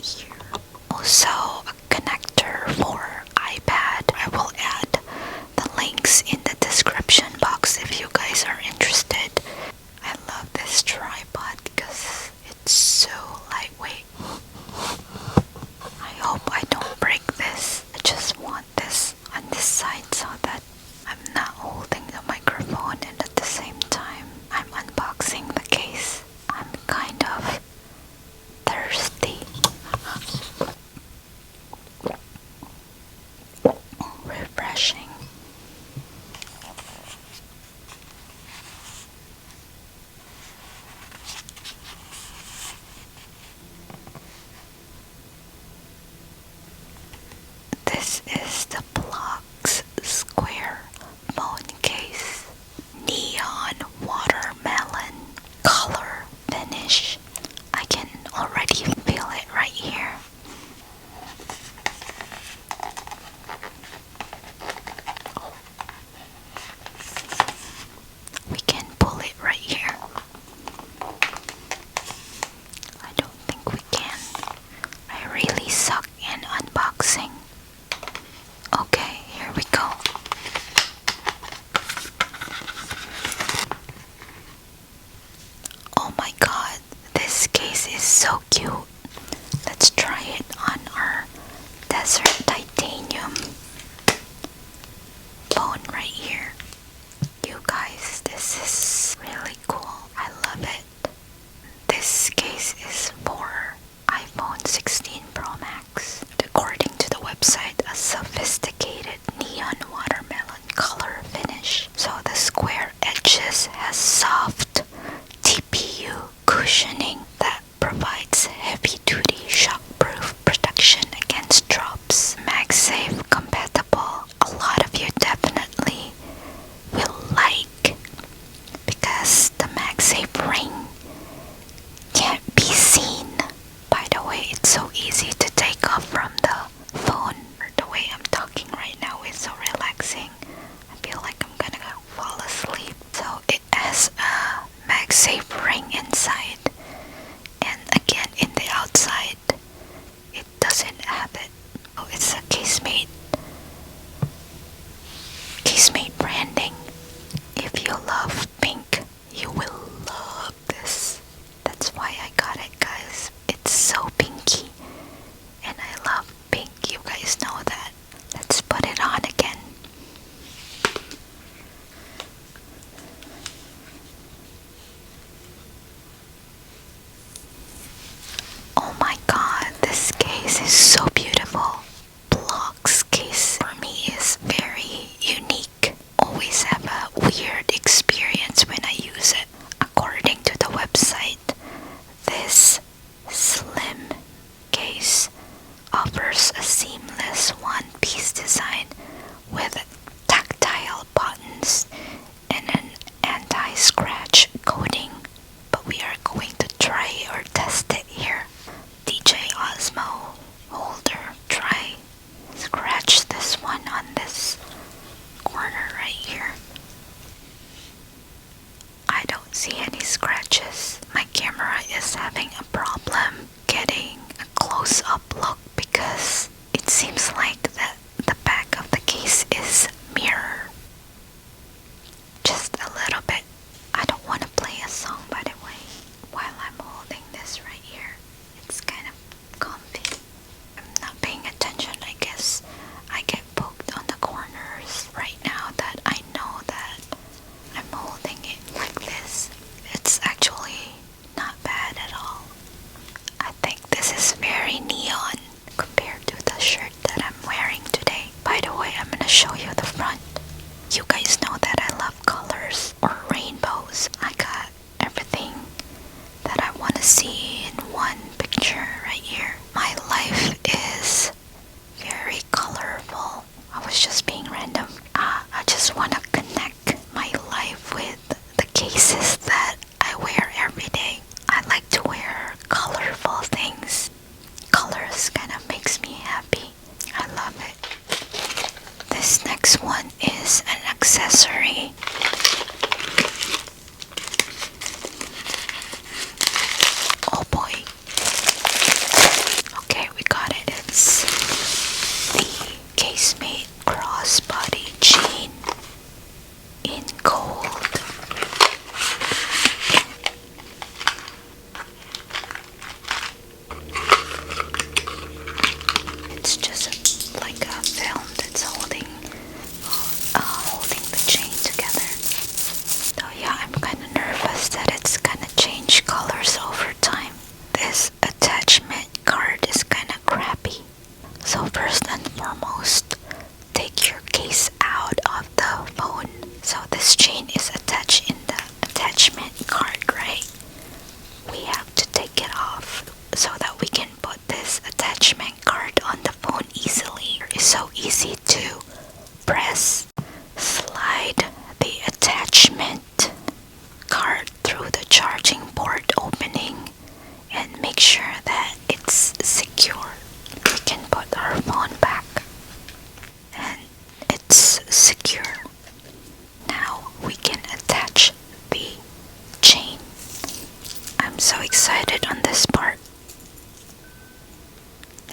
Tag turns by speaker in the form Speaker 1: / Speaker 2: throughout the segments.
Speaker 1: here. Also, a connector for iPad. I will add the links in the description box if you guys are interested. I love this tripod because it's so lightweight. I hope I don't break this. I just want this on this side so that I'm not holding the microphone and at the same time I'm unboxing the case. I'm kind of thirsty. Refreshing. This is the Blox square phone case. Neon watermelon color finish. I can already feel it right here. We can pull it right here. I don't think we can. I really suck in unboxing. Okay, here we go. Oh my god, this case is so cute. Let's try it on our desert titanium phone right here. You guys, this is really cool. I love it. This case is for iPhone 16 Pro Max. According to the website, a sophisticated neon watermelon color finish. So the square edges has soft TPU cushioning that provides heavy-duty shockproof protection against drops. MagSafe compatible. A lot of you definitely will like because the MagSafe ring can't be seen. By the way, it's so easy to take off from the phone. The way I'm talking right now is so relaxing. I feel like I'm gonna fall asleep. So it has a MagSafe ring inside, and again in the outside it doesn't have it. Oh, it's a casemate branding. If you love pink, you will love this. That's why I got it, guys. It's so pinky, and I love pink. You guys know that. Let's put it on again. Oh my god, this case is so beautiful. Blox case for me is very unique. Always have a weird experience when I use it. According to the website, this slim case offers a seamless one-piece design with tactile buttons and an anti-scratch coating. But we are going to try or test it here. DJ Osmo holder. Try scratch this one on this corner right here. I don't see any scratches. My camera is having a problem getting a close-up look because it seems like the back of the case is mirror. Just a little bit. I don't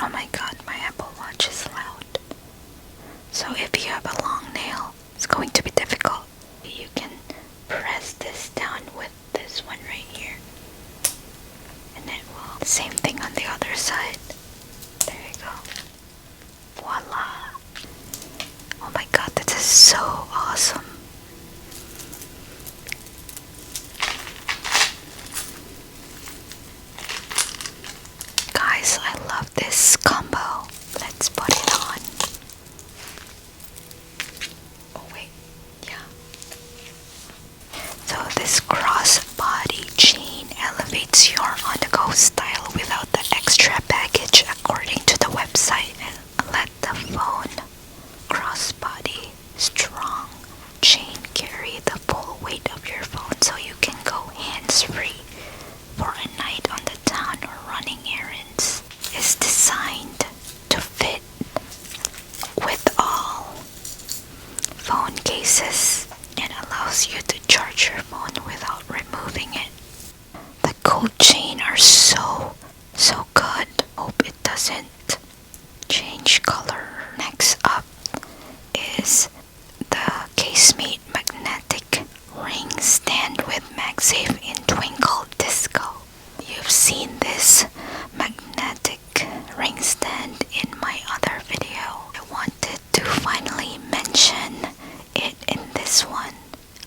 Speaker 1: Oh my god, my Apple Watch is loud. So if you have a long nail, it's going to be difficult. You can press this down with this one right here. And it will. Same thing on the other side. There you go. Voila. Oh my god, this is so awesome. Guys, I love this combo. Let's put it on. Oh wait, yeah. So this crossbody chain elevates your on-the-go style without the extra baggage, according to the website. And let the phone crossbody strong chain carry the full weight of your phone, so you can go hands-free for a night on the town or running errands. It's designed to fit with all phone cases and allows you to charge your phone without removing it. The gold chain are so good. Hope it doesn't change color. Next up is the casemate magnetic ring stand with MagSafe in Twinkle Disco. You've seen this magnetic ring stand in my other video. I wanted to finally mention it in this one.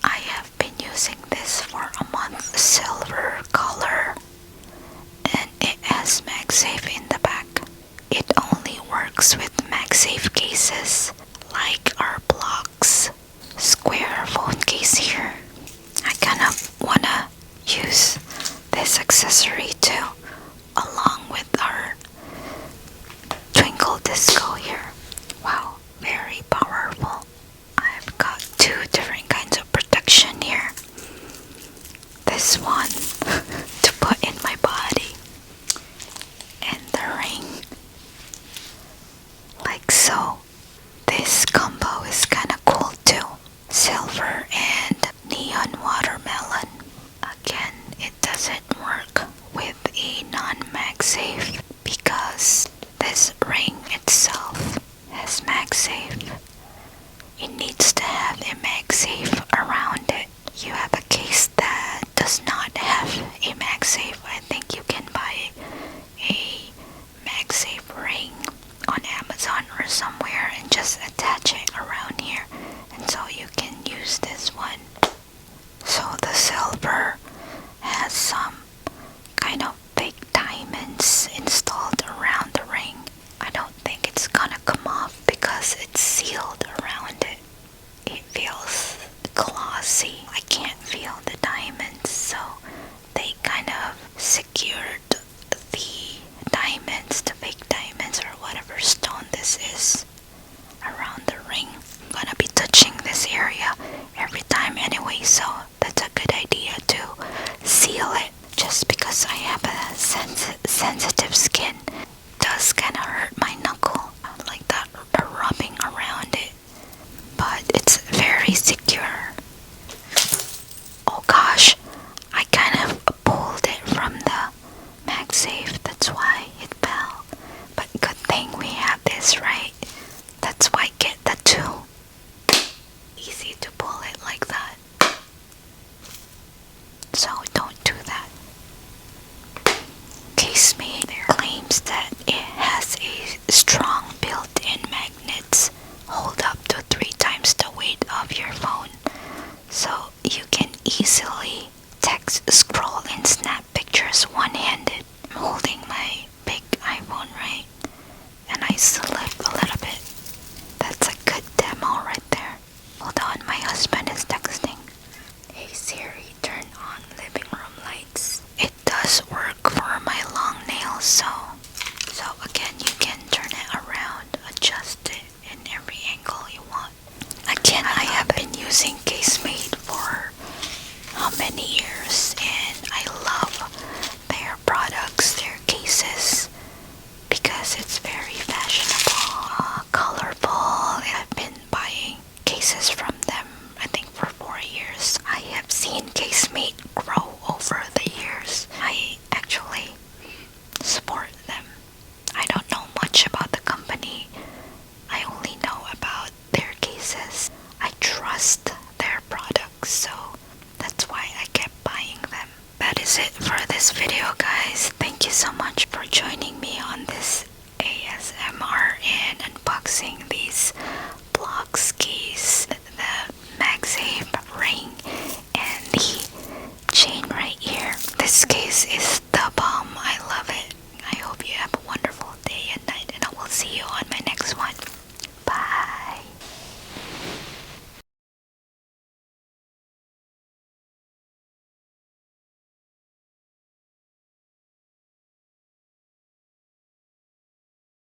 Speaker 1: I have been using this for a month. Silver color, and it has MagSafe in the back. It only works with MagSafe cases like our Blox square phone case here. I kind of wanna use this accessory too, along with our Twinkle Disco here. Wow, very powerful. I've got two different kinds of protection here. This one to put in my body, and the ring, like so. This combo is kinda cool too. Silver and neon watermelon. Again, it doesn't work with a non-MagSafe because this ring itself has MagSafe. It needs to have a MagSafe around it. You have a case that does not have a MagSafe. I think you can buy a MagSafe ring on Amazon or somewhere and just attach it around here, and so you can use this one. So the silver has some kind of fake diamonds installed around the ring. I don't think it's gonna come off because it's sealed around it. It feels glossy. I can't feel the diamonds, so they kind of secured the diamonds, the fake diamonds or whatever stone this is, around the ring. I'm gonna be touching this area every time anyway, so that's a good idea to seal it. Just because I have a sensitive skin, it does kind of hurt my knuckle, like that rubbing around it, but it's very secure. Oh gosh, I kind of pulled it from the MagSafe, that's why it fell. But good thing we have this, right? That's why I get the two. Easy to pull it like that. So don't do that. Casemate claims that it has a strong built-in magnets, hold up to 3 times the weight of your phone. So you can easily text, scroll, and snap pictures one-handed. I'm holding my big iPhone, right? And I slip a little bit. That's a good demo right there. Hold on, my husband is texting. Hey Siri, turn on living room lights. It does work for my long nails, so again, you can turn it around, adjust it in every angle you want. Again, I have been using Casemate for how many years, and I love their products, their cases, because it's very fashionable, colorful. I've been buying cases from them, I think, for 4 years. I have seen Casemate grow over the years. I actually support them. I don't know much much about the company. I only know about their cases. I trust their products, so that's why I kept buying them. That is it for this video, guys. Thank you so much for joining me on this ASMR and unboxing these Blox